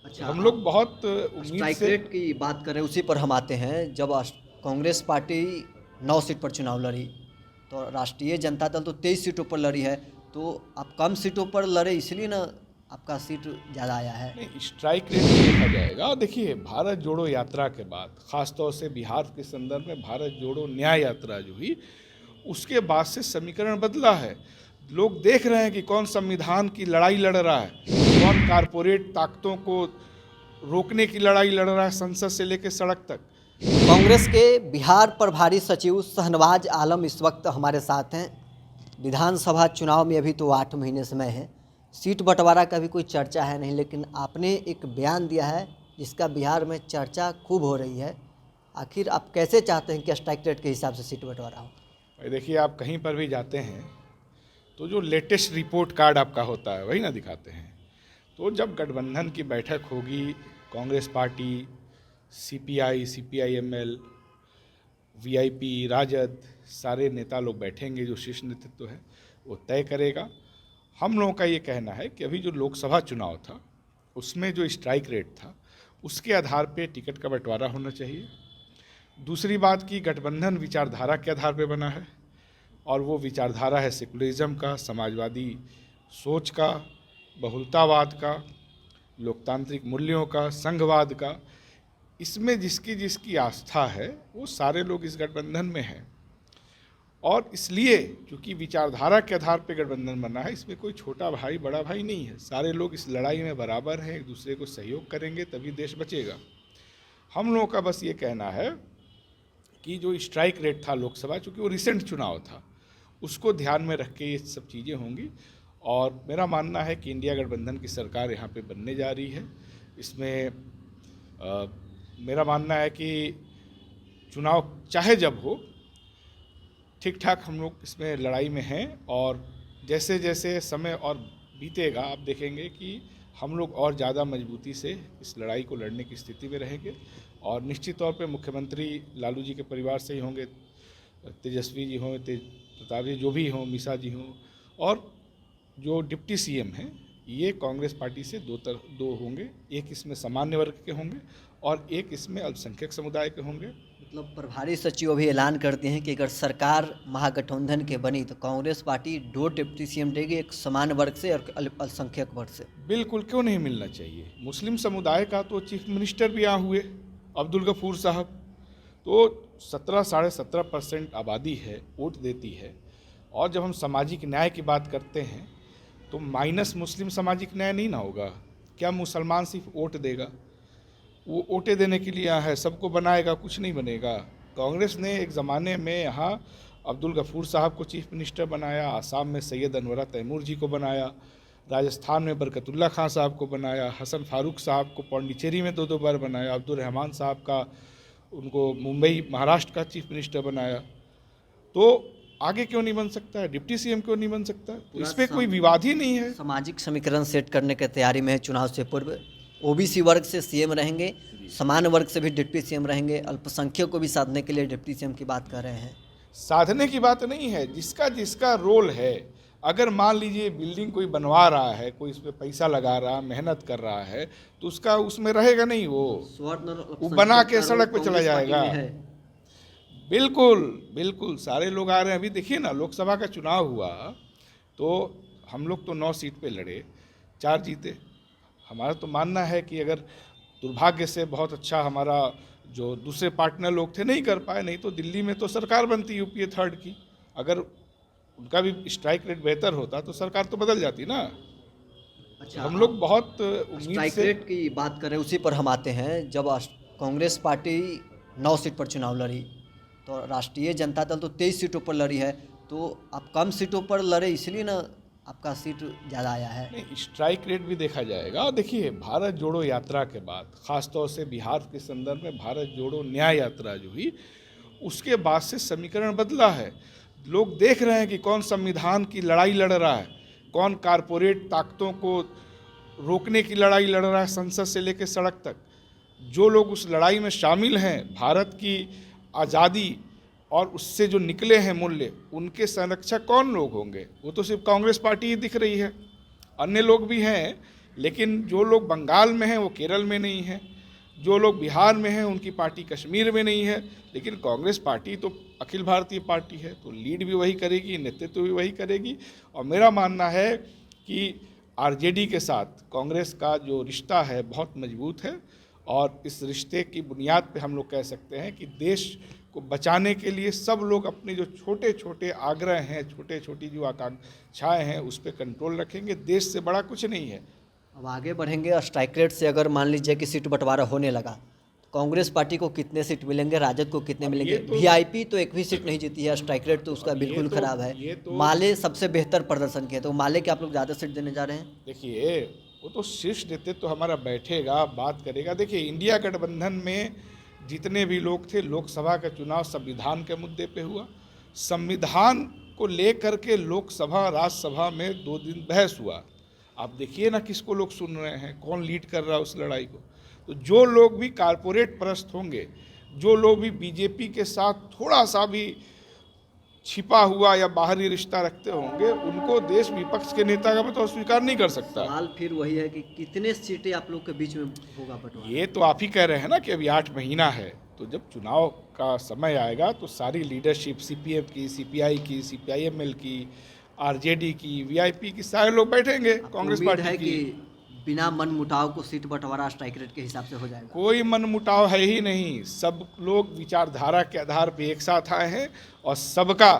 अच्छा, हम आप लोग बहुत उम्मीद स्ट्राइक से। रेट की बात करें उसी पर हम आते हैं। जब कांग्रेस पार्टी 9 सीट पर चुनाव लड़ी, तो राष्ट्रीय जनता दल तो 23 सीटों पर लड़ी है। तो आप कम सीटों पर लड़े इसलिए ना आपका सीट ज़्यादा आया है। नहीं, स्ट्राइक रेट भी देखा जाएगा। और देखिए, भारत जोड़ो यात्रा के बाद खासतौर से बिहार के संदर्भ में भारत जोड़ो न्याय यात्रा जो हुई, उसके बाद से समीकरण बदला है। लोग देख रहे हैं कि कौन संविधान की लड़ाई लड़ रहा है, कौन कारपोरेट ताकतों को रोकने की लड़ाई लड़ रहा है, संसद से लेकर सड़क तक। कांग्रेस के बिहार प्रभारी सचिव शहनवाज आलम इस वक्त हमारे साथ हैं। विधानसभा चुनाव में अभी तो 8 महीने समय है, सीट बंटवारा का भी कोई चर्चा है नहीं, लेकिन आपने एक बयान दिया है जिसका बिहार में चर्चा खूब हो रही है। आखिर आप कैसे चाहते हैं कि स्ट्राइक रेट के हिसाब से सीट बंटवारा हो? भाई देखिए, आप कहीं पर भी जाते हैं तो जो लेटेस्ट रिपोर्ट कार्ड आपका होता है वही ना दिखाते हैं। तो जब गठबंधन की बैठक होगी, Congress party, CPI, CPIML, VIP, Rajad, सारे नेता लोग बैठेंगे, जो शीर्ष नेतृत्व है वो तय करेगा। हम लोगों का ये कहना है कि अभी जो लोकसभा चुनाव था उसमें जो स्ट्राइक रेट था उसके आधार पे टिकट का बंटवारा होना चाहिए। दूसरी बात की, गठबंधन विचारधारा के आधार पे बना है और वो विचारधारा है सेकुलरिज्म का, समाजवादी सोच का, बहुलतावाद का, लोकतांत्रिक मूल्यों का, संघवाद का। इसमें जिसकी जिसकी आस्था है वो सारे लोग इस गठबंधन में हैं। और इसलिए क्योंकि विचारधारा के आधार पर गठबंधन बना है, इसमें कोई छोटा भाई बड़ा भाई नहीं है। सारे लोग इस लड़ाई में बराबर हैं, एक दूसरे को सहयोग करेंगे तभी देश बचेगा। हम लोगों का बस ये कहना है कि जो स्ट्राइक रेट था लोकसभा, चूँकि वो रिसेंट चुनाव था, उसको ध्यान में रख के ये सब चीज़ें होंगी। और मेरा मानना है कि इंडिया गठबंधन की सरकार यहाँ पे बनने जा रही है। इसमें मेरा मानना है कि चुनाव चाहे जब हो, ठीक ठाक हम लोग इसमें लड़ाई में हैं। और जैसे जैसे समय और बीतेगा, आप देखेंगे कि हम लोग और ज़्यादा मजबूती से इस लड़ाई को लड़ने की स्थिति में रहेंगे। और निश्चित तौर पे मुख्यमंत्री लालू जी के परिवार से ही होंगे, तेजस्वी जी हों, तेज प्रताप जी जो भी हों, मिसा जी हों, और जो डिप्टी सीएम हैं ये कांग्रेस पार्टी से दो होंगे। एक इसमें सामान्य वर्ग के होंगे और एक इसमें अल्पसंख्यक समुदाय के होंगे। मतलब प्रभारी सचिव अभी ऐलान करते हैं कि अगर सरकार महागठबंधन के बनी तो कांग्रेस पार्टी 2 डिप्टी सीएम देगी, एक समान वर्ग से और अल्पसंख्यक वर्ग से। बिल्कुल, क्यों नहीं मिलना चाहिए। मुस्लिम समुदाय का तो चीफ मिनिस्टर भी यहाँ हुए, अब्दुल गफूर साहब। तो 17-17.5% आबादी है, वोट देती है। और जब हम सामाजिक न्याय की बात करते हैं तो माइनस मुस्लिम सामाजिक न्याय नहीं ना होगा। क्या मुसलमान सिर्फ वोट देगा? वो वोटें देने के लिए यहाँ है, सबको बनाएगा? कुछ नहीं बनेगा। कांग्रेस ने एक ज़माने में यहाँ अब्दुल गफूर साहब को चीफ मिनिस्टर बनाया, आसाम में सैयद अनवरा तैमूर जी को बनाया, राजस्थान में बरकतुल्ला खां साहब को बनाया, हसन फारूक साहब को पौंडीचेरी में 2-2 बार बनाया, अब्दुल रहमान साहब का उनको मुंबई महाराष्ट्र का चीफ मिनिस्टर बनाया। तो आगे क्यों नहीं बन सकता है? डिप्टी सीएम क्यों नहीं बन सकता है? तो इस पर कोई विवाद ही नहीं है। सामाजिक समीकरण सेट करने की तैयारी में है चुनाव से पूर्व। ओबीसी वर्ग से सीएम रहेंगे, समान वर्ग से भी डिप्टी सीएम रहेंगे, अल्पसंख्यक को भी साधने के लिए डिप्टी सीएम की बात कर रहे हैं। साधने की बात नहीं है, जिसका जिसका रोल है। अगर मान लीजिए बिल्डिंग कोई बनवा रहा है, कोई इसमें पैसा लगा रहा, मेहनत कर रहा है, तो उसका उसमें रहेगा नहीं। वो बना के सड़क पे चला जाएगा। बिल्कुल बिल्कुल, सारे लोग आ रहे हैं। अभी देखिए ना, लोकसभा का चुनाव हुआ तो हम लोग तो 9 सीट पे लड़े, 4 जीते। हमारा तो मानना है कि अगर दुर्भाग्य से बहुत अच्छा हमारा जो दूसरे पार्टनर लोग थे नहीं कर पाए, नहीं तो दिल्ली में तो सरकार बनती यूपीए 3rd की। अगर उनका भी स्ट्राइक रेट बेहतर होता तो सरकार तो बदल जाती ना। अच्छा, हम लोग बहुत उम्मीद स्ट्राइक से। रेट की बात करें उसी पर हम आते हैं। जब कांग्रेस पार्टी 9 सीट पर चुनाव लड़ी, तो राष्ट्रीय जनता दल तो 23 सीटों पर लड़ी है। तो आप कम सीटों पर लड़े इसलिए ना आपका सीट ज़्यादा आया है। नहीं, स्ट्राइक रेट भी देखा जाएगा। और देखिए, भारत जोड़ो यात्रा के बाद खासतौर से बिहार के संदर्भ में भारत जोड़ो न्याय यात्रा जो हुई, उसके बाद से समीकरण बदला है। लोग देख रहे हैं कि कौन संविधान की लड़ाई लड़ रहा है, कौन कारपोरेट ताकतों को रोकने की लड़ाई लड़ रहा है, संसद से लेकर सड़क तक। जो लोग उस लड़ाई में शामिल हैं, भारत की आज़ादी और उससे जो निकले हैं मूल्य, उनके संरक्षक कौन लोग होंगे? वो तो सिर्फ कांग्रेस पार्टी ही दिख रही है। अन्य लोग भी हैं, लेकिन जो लोग बंगाल में हैं वो केरल में नहीं हैं, जो लोग बिहार में हैं उनकी पार्टी कश्मीर में नहीं है। लेकिन कांग्रेस पार्टी तो अखिल भारतीय पार्टी है, तो लीड भी वही करेगी, नेतृत्व भी वही करेगी। और मेरा मानना है कि आरजेडी के साथ कांग्रेस का जो रिश्ता है बहुत मजबूत है, और इस रिश्ते की बुनियाद पे हम लोग कह सकते हैं कि देश को बचाने के लिए सब लोग अपने जो छोटे छोटे आग्रह हैं, छोटे छोटी जो आकांक्षाएं हैं उस पर कंट्रोल रखेंगे। देश से बड़ा कुछ नहीं है। अब आगे बढ़ेंगे। स्ट्राइक रेट से अगर मान लीजिए कि सीट बंटवारा होने लगा, कांग्रेस पार्टी को कितने सीट मिलेंगे, राजद को कितने मिलेंगे? वीआईपी तो एक भी सीट नहीं जीती है, स्ट्राइक रेट तो उसका बिल्कुल खराब है। माले सबसे बेहतर प्रदर्शन किया, तो माले के आप लोग ज़्यादा सीट देने जा रहे हैं? देखिए, वो तो शीर्ष नेतृत्व तो हमारा बैठेगा, बात करेगा। देखिए, इंडिया गठबंधन में जितने भी लोग थे, लोकसभा का चुनाव संविधान के मुद्दे पे हुआ। संविधान को लेकर के लोकसभा राज्यसभा में 2 दिन बहस हुआ। आप देखिए ना किसको लोग सुन रहे हैं, कौन लीड कर रहा है उस लड़ाई को। तो जो लोग भी कारपोरेट परस्त होंगे, जो लोग भी बीजेपी के साथ थोड़ा सा भी छिपा हुआ या बाहरी रिश्ता रखते होंगे, उनको देश विपक्ष के नेता का मतलब स्वीकार नहीं कर सकता। सवाल फिर वही है कि कितने सीटें आप लोग के बीच में होगा बंटवारा? ये तो आप ही कह रहे हैं ना कि अभी 8 महीना है, तो जब चुनाव का समय आएगा तो सारी लीडरशिप सीपीएम की, सीपीआई की, सीपीआईएमएल की, आरजेडी की, वीआईपी की, सारे लोग बैठेंगे कांग्रेस पार्टी है की। कि बिना मन मुटाव को सीट बंटवारा स्ट्राइक रेट के हिसाब से हो जाएगा? कोई मन मुटाव है ही नहीं। सब लोग विचारधारा के आधार पर एक साथ आए हैं, और सबका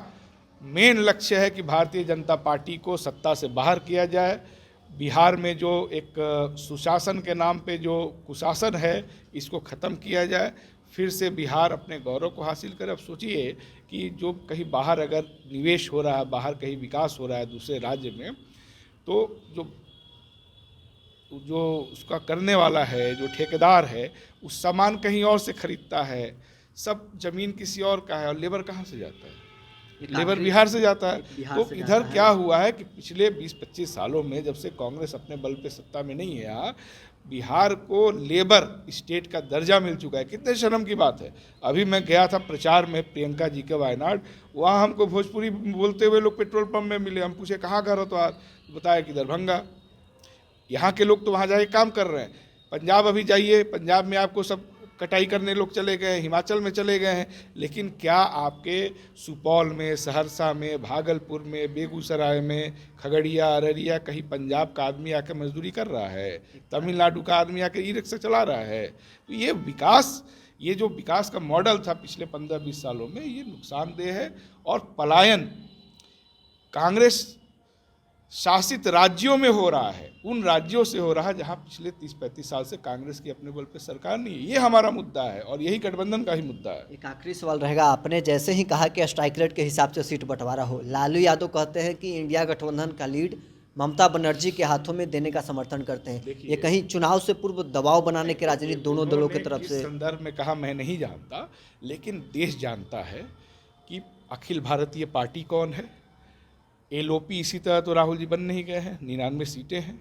मेन लक्ष्य है कि भारतीय जनता पार्टी को सत्ता से बाहर किया जाए। बिहार में जो एक सुशासन के नाम पे जो कुशासन है, इसको ख़त्म किया जाए, फिर से बिहार अपने गौरव को हासिल करे। अब सोचिए कि जो कहीं बाहर अगर निवेश हो रहा है, बाहर कहीं विकास हो रहा है दूसरे राज्य में, तो जो उसका करने वाला है, जो ठेकेदार है, उस सामान कहीं और से खरीदता है। सब जमीन किसी और का है, और लेबर कहाँ से जाता है? लेबर बिहार से जाता है। तो इधर क्या हुआ है कि पिछले 20-25 सालों में, जब से कांग्रेस अपने बल पे सत्ता में नहीं है यहाँ, बिहार को लेबर स्टेट का दर्जा मिल चुका है। कितने शर्म की बात है। अभी मैं गया था प्रचार में प्रियंका जी के वायनाड, वहाँ हमको भोजपुरी बोलते हुए लोग पेट्रोल पंप में मिले। हम पूछे कहाँ घर हो तो आज बताया कि दरभंगा। यहाँ के लोग तो वहाँ जाके काम कर रहे हैं। पंजाब अभी जाइए, पंजाब में आपको सब कटाई करने लोग चले गए हैं, हिमाचल में चले गए हैं। लेकिन क्या आपके सुपौल में, सहरसा में, भागलपुर में, बेगूसराय में, खगड़िया, अररिया कहीं पंजाब का आदमी आकर मजदूरी कर रहा है? तमिलनाडु का आदमी आकर ई रिक्शा चला रहा है? तो ये विकास, ये जो विकास का मॉडल था पिछले 15-20 सालों में, ये नुकसानदेह है। और पलायन कांग्रेस शासित राज्यों में हो रहा है, उन राज्यों से हो रहा है जहां पिछले 30-35 साल से कांग्रेस की अपने बल पे सरकार नहीं है। ये हमारा मुद्दा है, और यही गठबंधन का ही मुद्दा है। एक आखिरी सवाल रहेगा। आपने जैसे ही कहा कि स्ट्राइक रेट के हिसाब से सीट बंटवारा हो, लालू यादव कहते हैं कि इंडिया गठबंधन का लीड ममता बनर्जी के हाथों में देने का समर्थन करते हैं। ये कहीं चुनाव से पूर्व दबाव बनाने की राजनीति दोनों दलों की तरफ से? संदर्भ में कहा मैं नहीं जानता, लेकिन देश जानता है कि अखिल भारतीय पार्टी कौन है। एलओपी इसी तरह तो राहुल जी बन नहीं गए हैं। 99 सीटें हैं,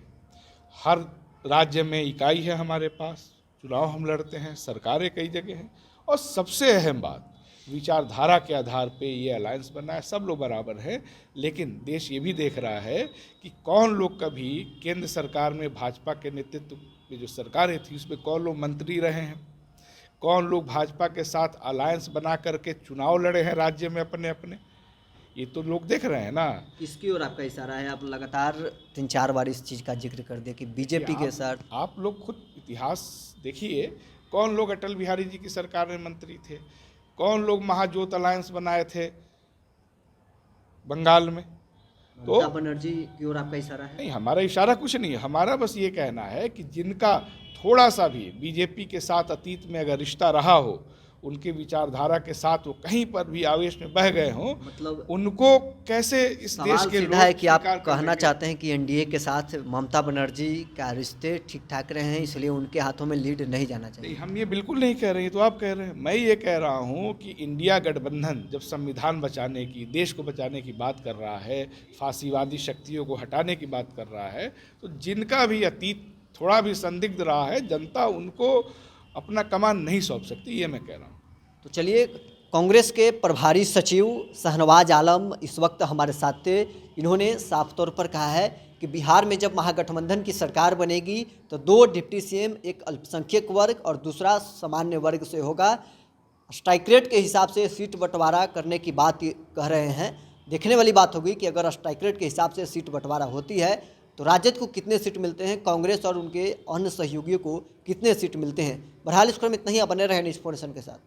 हर राज्य में इकाई है हमारे पास, चुनाव हम लड़ते हैं, सरकारें कई जगह हैं। और सबसे अहम बात, विचारधारा के आधार पे ये अलायंस बना है, सब लोग बराबर हैं। लेकिन देश ये भी देख रहा है कि कौन लोग कभी केंद्र सरकार में भाजपा के नेतृत्व में जो सरकारें थी उसमें कौन लोग मंत्री रहे हैं, कौन लोग भाजपा के साथ अलायंस बना करके चुनाव लड़े हैं राज्य में अपने अपने। ये तो लोग देख रहे हैं ना। किसकी ओर आपका इशारा है? आप लगातार 3-4 बार इस चीज़ का जिक्र कर दिया कि बीजेपी के साथ। आप लोग खुद इतिहास देखिए, कौन लोग अटल बिहारी जी की सरकार में मंत्री थे, कौन लोग महाजोत अलायंस बनाए थे बंगाल में। तो ममता बनर्जी की ओर आपका इशारा है? नहीं, हमारा इशारा कुछ नहीं है। हमारा बस ये कहना है कि जिनका थोड़ा सा भी बीजेपी के साथ अतीत में अगर रिश्ता रहा हो, उनके विचारधारा के साथ वो कहीं पर भी आवेश में बह गए हों, मतलब उनको कैसे इस देश के लोग है कि आप कहना चाहते हैं कि एनडीए के साथ ममता बनर्जी का रिश्ते ठीक ठाक रहे हैं, इसलिए उनके हाथों में लीड नहीं जाना चाहिए? हम ये बिल्कुल नहीं कह रहे हैं, तो आप कह रहे हैं। मैं ये कह रहा हूँ कि इंडिया गठबंधन जब संविधान बचाने की, देश को बचाने की बात कर रहा है, फांसीवादी शक्तियों को हटाने की बात कर रहा है, तो जिनका भी अतीत थोड़ा भी संदिग्ध रहा है, जनता उनको अपना कमान नहीं सौंप सकती, ये मैं कह रहा हूँ। तो चलिए, कांग्रेस के प्रभारी सचिव शहनवाज आलम इस वक्त हमारे साथ थे। इन्होंने साफ तौर पर कहा है कि बिहार में जब महागठबंधन की सरकार बनेगी तो 2 डिप्टी सीएम, एक अल्पसंख्यक वर्ग और दूसरा सामान्य वर्ग से होगा। स्ट्राइक रेट के हिसाब से सीट बंटवारा करने की बात कह रहे हैं। देखने वाली बात होगी कि अगर स्ट्राइक रेट के हिसाब से सीट बंटवारा होती है तो राजद को कितने सीट मिलते हैं, कांग्रेस और उनके अन्य सहयोगियों को कितने सीट मिलते हैं। बहरहाल इस क्रम में इतना ही, आप बने रहे न्यूज़ 4 नेशन के साथ।